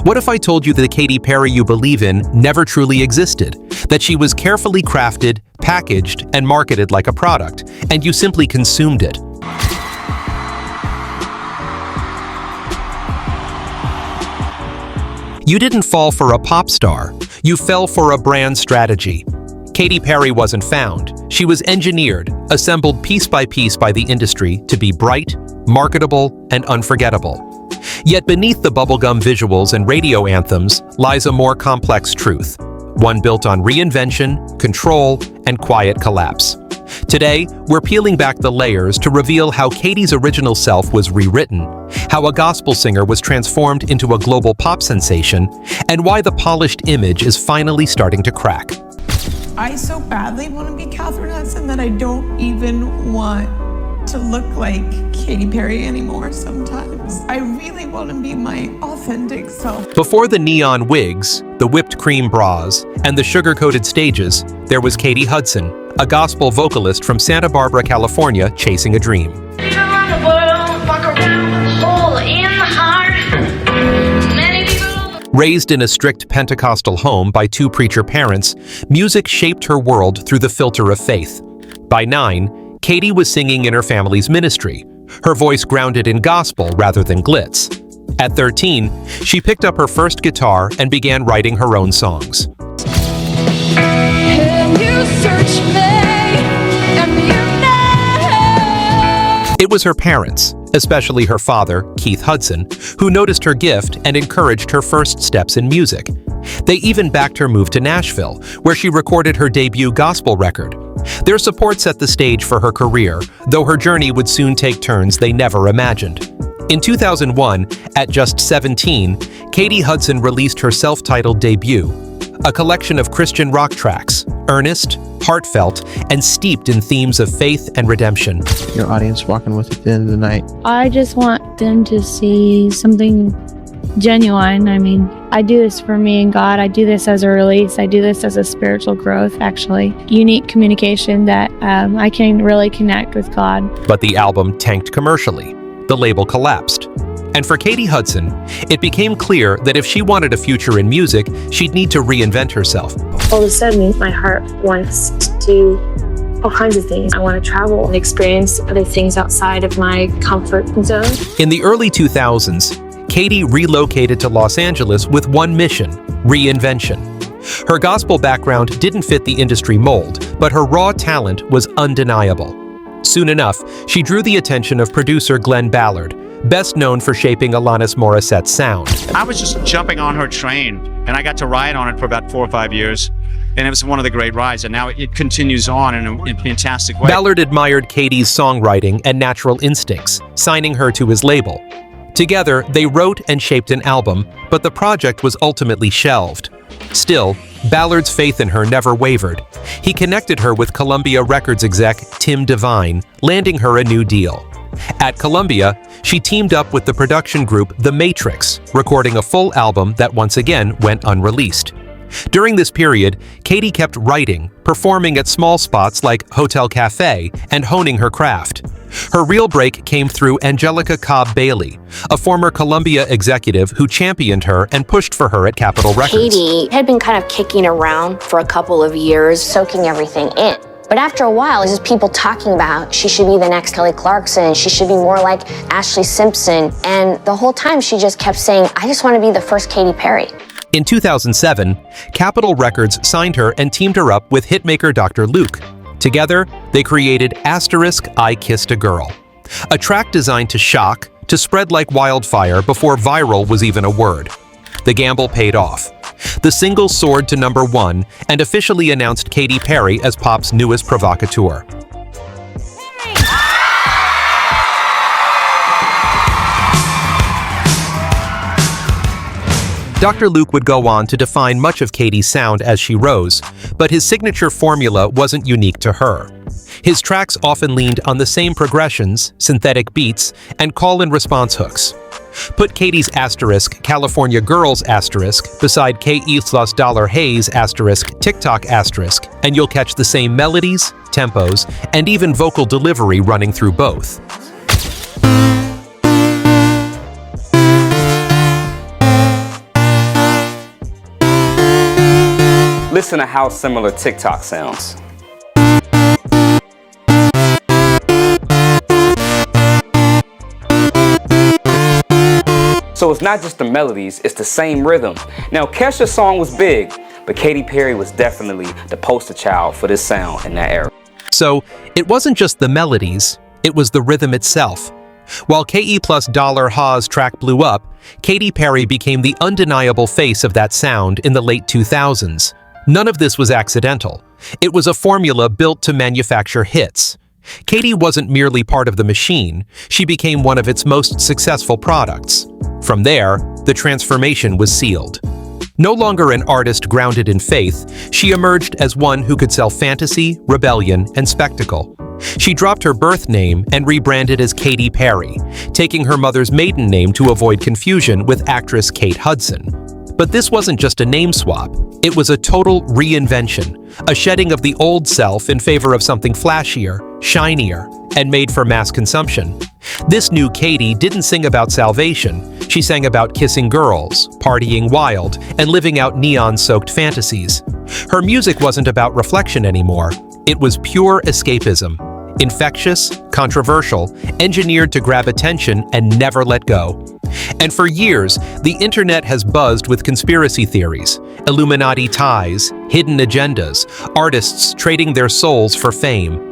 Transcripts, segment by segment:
What if I told you that the Katy Perry you believe in never truly existed? That she was carefully crafted, packaged, and marketed like a product, and you simply consumed it? You didn't fall for a pop star. You fell for a brand strategy. Katy Perry wasn't found. She was engineered, assembled piece by the industry to be bright, marketable, and unforgettable. Yet beneath the bubblegum visuals and radio anthems lies a more complex truth, one built on reinvention, control, and quiet collapse. Today, we're peeling back the layers to reveal how Katy's original self was rewritten, how a gospel singer was transformed into a global pop sensation, and why the polished image is finally starting to crack. I so badly want to be Catherine Hudson that I don't even want to look like Katy Perry anymore sometimes. I really want to be my authentic self. Before the neon wigs, the whipped cream bras, and the sugar-coated stages, there was Katy Hudson, a gospel vocalist from Santa Barbara, California, chasing a dream. Raised in a strict Pentecostal home by two preacher parents, music shaped her world through the filter of faith. By 9, Katy was singing in her family's ministry, her voice grounded in gospel rather than glitz. At 13, she picked up her first guitar and began writing her own songs. It was her parents, especially her father, Keith Hudson, who noticed her gift and encouraged her first steps in music. They even backed her move to Nashville, where she recorded her debut gospel record. Their support set the stage for her career, though her journey would soon take turns they never imagined. In 2001, at just 17, Katy Hudson released her self-titled debut, a collection of Christian rock tracks, earnest, heartfelt, and steeped in themes of faith and redemption. Your audience walking with you at the end of the night. I just want them to see something genuine. I mean, I do this for me and God. I do this as a release. I do this as a spiritual growth, actually. Unique communication that I can really connect with God. But the album tanked commercially. The label collapsed. And for Katy Hudson, it became clear that if she wanted a future in music, she'd need to reinvent herself. All of a sudden, my heart wants to do all kinds of things. I want to travel and experience other things outside of my comfort zone. In the early 2000s, Katy relocated to Los Angeles with one mission: reinvention. Her gospel background didn't fit the industry mold, but her raw talent was undeniable. Soon enough, she drew the attention of producer Glenn Ballard, best known for shaping Alanis Morissette's sound. I was just jumping on her train, and I got to ride on it for about 4 or 5 years, and it was one of the great rides, and now it continues on in a fantastic way. Ballard admired Katy's songwriting and natural instincts, signing her to his label. Together, they wrote and shaped an album, but the project was ultimately shelved. Still, Ballard's faith in her never wavered. He connected her with Columbia Records exec Tim Devine, landing her a new deal. At Columbia, she teamed up with the production group The Matrix, recording a full album that once again went unreleased. During this period, Katy kept writing, performing at small spots like Hotel Cafe, and honing her craft. Her real break came through Angelica Cobb Bailey, a former Columbia executive who championed her and pushed for her at Capitol Records. Katy had been kind of kicking around for a couple of years, soaking everything in. But after a while, there's just people talking about she should be the next Kelly Clarkson, she should be more like Ashlee Simpson. And the whole time she just kept saying, I just want to be the first Katy Perry. In 2007, Capitol Records signed her and teamed her up with hitmaker Dr. Luke. Together, they created *I Kissed a Girl, a track designed to shock, to spread like wildfire before viral was even a word. The gamble paid off. The single soared to #1 and officially announced Katy Perry as pop's newest provocateur. Dr. Luke would go on to define much of Katy's sound as she rose, but his signature formula wasn't unique to her. His tracks often leaned on the same progressions, synthetic beats, and call-and-response hooks. Put Katy's *California Girls* beside K. Islas Dollar Hayes* TikTok*, and you'll catch the same melodies, tempos, and even vocal delivery running through both. listen to how similar TikTok sounds. So it's not just the melodies, it's the same rhythm. Now Kesha's song was big, but Katy Perry was definitely the poster child for this sound in that era. So it wasn't just the melodies, it was the rhythm itself. While KE plus Dollar Ha's track blew up, Katy Perry became the undeniable face of that sound in the late 2000s. None of this was accidental. It was a formula built to manufacture hits. Katy wasn't merely part of the machine, she became one of its most successful products. From there, the transformation was sealed. No longer an artist grounded in faith, she emerged as one who could sell fantasy, rebellion, and spectacle. She dropped her birth name and rebranded as Katy Perry, taking her mother's maiden name to avoid confusion with actress Kate Hudson. But this wasn't just a name swap, it was a total reinvention, a shedding of the old self in favor of something flashier, shinier, and made for mass consumption. This new Katy didn't sing about salvation, she sang about kissing girls, partying wild, and living out neon-soaked fantasies. Her music wasn't about reflection anymore, it was pure escapism. Infectious, controversial, engineered to grab attention and never let go. And for years, the internet has buzzed with conspiracy theories, Illuminati ties, hidden agendas, artists trading their souls for fame.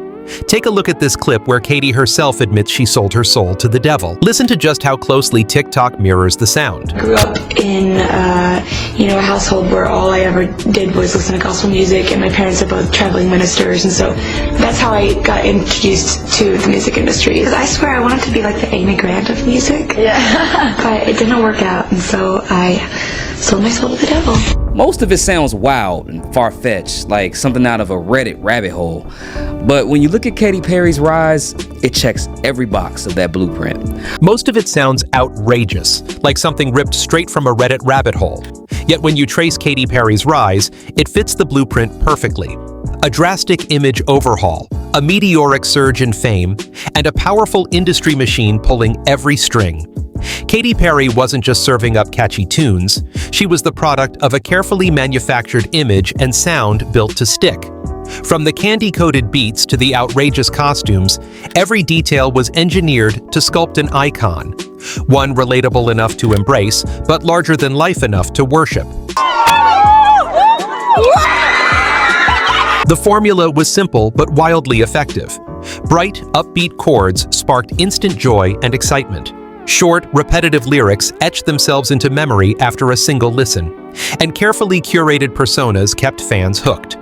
Take a look at this clip where Katy herself admits she sold her soul to the devil. Listen to just how closely TikTok mirrors the sound. I grew up in a household where all I ever did was listen to gospel music, and my parents are both traveling ministers, and so that's how I got introduced to the music industry. Because I swear I wanted to be like the Amy Grant of music, but it didn't work out, and so I sold my soul to the devil. Most of it sounds wild and far-fetched, like something out of a Reddit rabbit hole. But when you look at Katy Perry's rise, it checks every box of that blueprint. Most of it sounds outrageous, like something ripped straight from a Reddit rabbit hole. Yet when you trace Katy Perry's rise, it fits the blueprint perfectly. A drastic image overhaul, a meteoric surge in fame, and a powerful industry machine pulling every string. Katy Perry wasn't just serving up catchy tunes, she was the product of a carefully manufactured image and sound built to stick. From the candy-coated beats to the outrageous costumes, every detail was engineered to sculpt an icon, one relatable enough to embrace, but larger than life enough to worship. The formula was simple but wildly effective. Bright, upbeat chords sparked instant joy and excitement. Short, repetitive lyrics etched themselves into memory after a single listen, and carefully curated personas kept fans hooked.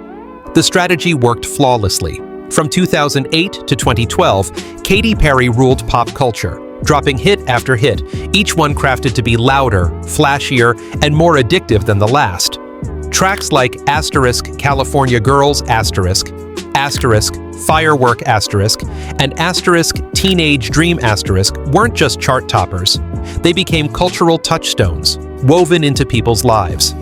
The strategy worked flawlessly. From 2008 to 2012, Katy Perry ruled pop culture, dropping hit after hit, each one crafted to be louder, flashier, and more addictive than the last. Tracks like ** California Girls **, Firework **, and ** Teenage Dream * weren't just chart toppers. They became cultural touchstones, woven into people's lives.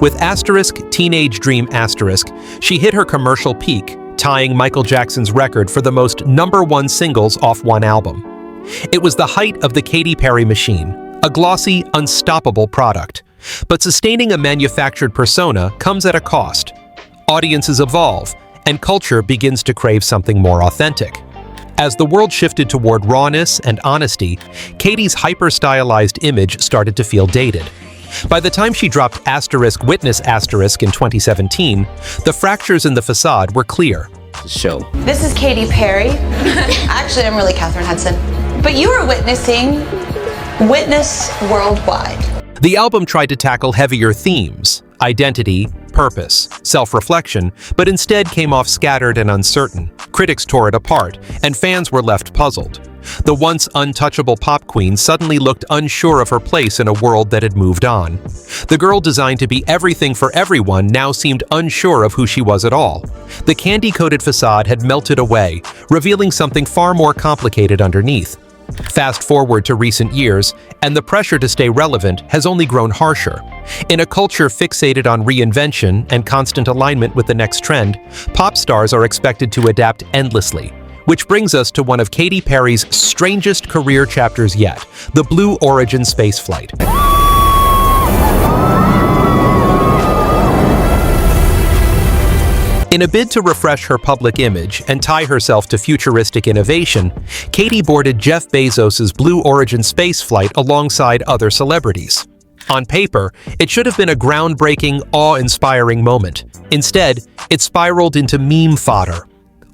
With * Teenage Dream *, she hit her commercial peak, tying Michael Jackson's record for the most #1 singles off one album. It was the height of the Katy Perry machine, a glossy, unstoppable product. But sustaining a manufactured persona comes at a cost. Audiences evolve, and culture begins to crave something more authentic. As the world shifted toward rawness and honesty, Katy's hyper-stylized image started to feel dated. By the time she dropped * Witness * in 2017, the fractures in the facade were clear. This is Katy Perry. Actually, I'm really Katherine Hudson. But you are witnessing Witness Worldwide. The album tried to tackle heavier themes, identity, purpose, self-reflection, but instead came off scattered and uncertain. Critics tore it apart, and fans were left puzzled. The once untouchable pop queen suddenly looked unsure of her place in a world that had moved on. The girl designed to be everything for everyone now seemed unsure of who she was at all. The candy-coated facade had melted away, revealing something far more complicated underneath. Fast forward to recent years, and the pressure to stay relevant has only grown harsher. In a culture fixated on reinvention and constant alignment with the next trend, pop stars are expected to adapt endlessly. Which brings us to one of Katy Perry's strangest career chapters yet, the Blue Origin spaceflight. In a bid to refresh her public image and tie herself to futuristic innovation, Katy boarded Jeff Bezos' Blue Origin space flight alongside other celebrities. On paper, it should have been a groundbreaking, awe-inspiring moment. Instead, it spiraled into meme fodder.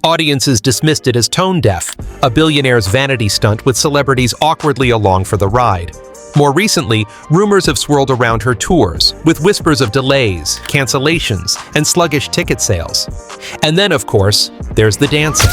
Audiences dismissed it as tone-deaf, a billionaire's vanity stunt with celebrities awkwardly along for the ride. More recently, rumors have swirled around her tours, with whispers of delays, cancellations, and sluggish ticket sales. And then, of course, there's the dancing.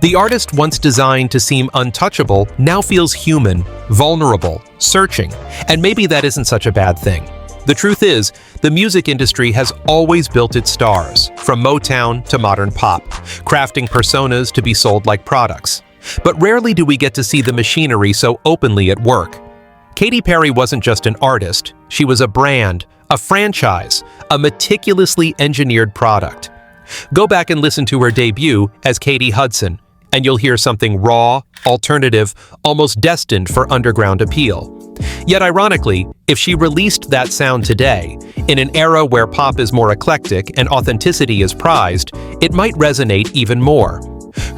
The artist once designed to seem untouchable now feels human, vulnerable, searching, and maybe that isn't such a bad thing. The truth is, the music industry has always built its stars, from Motown to modern pop, crafting personas to be sold like products. But rarely do we get to see the machinery so openly at work. Katy Perry wasn't just an artist, she was a brand, a franchise, a meticulously engineered product. Go back and listen to her debut as Katy Hudson, and you'll hear something raw, alternative, almost destined for underground appeal. Yet ironically, if she released that sound today, in an era where pop is more eclectic and authenticity is prized, it might resonate even more.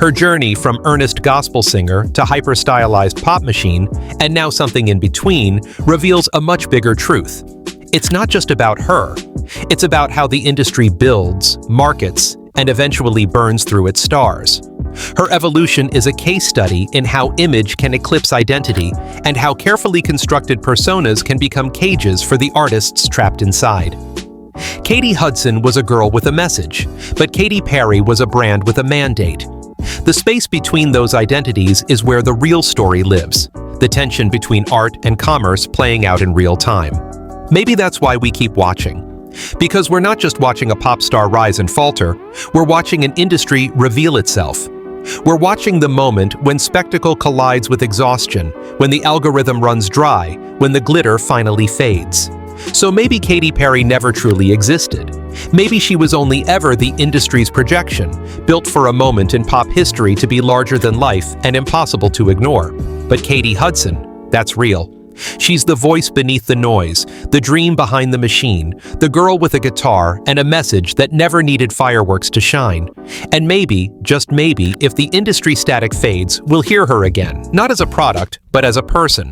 Her journey from earnest gospel singer to hyper-stylized pop machine, and now something in between, reveals a much bigger truth. It's not just about her. It's about how the industry builds, markets, and eventually burns through its stars. Her evolution is a case study in how image can eclipse identity and how carefully constructed personas can become cages for the artists trapped inside. Katy Hudson was a girl with a message, but Katy Perry was a brand with a mandate. The space between those identities is where the real story lives, the tension between art and commerce playing out in real time. Maybe that's why we keep watching. Because we're not just watching a pop star rise and falter, we're watching an industry reveal itself. We're watching the moment when spectacle collides with exhaustion, when the algorithm runs dry, when the glitter finally fades. So maybe Katy Perry never truly existed. Maybe she was only ever the industry's projection, built for a moment in pop history to be larger than life and impossible to ignore. But Katy Hudson, that's real. She's the voice beneath the noise, the dream behind the machine, the girl with a guitar and a message that never needed fireworks to shine. And maybe, just maybe, if the industry static fades, we'll hear her again, not as a product, but as a person.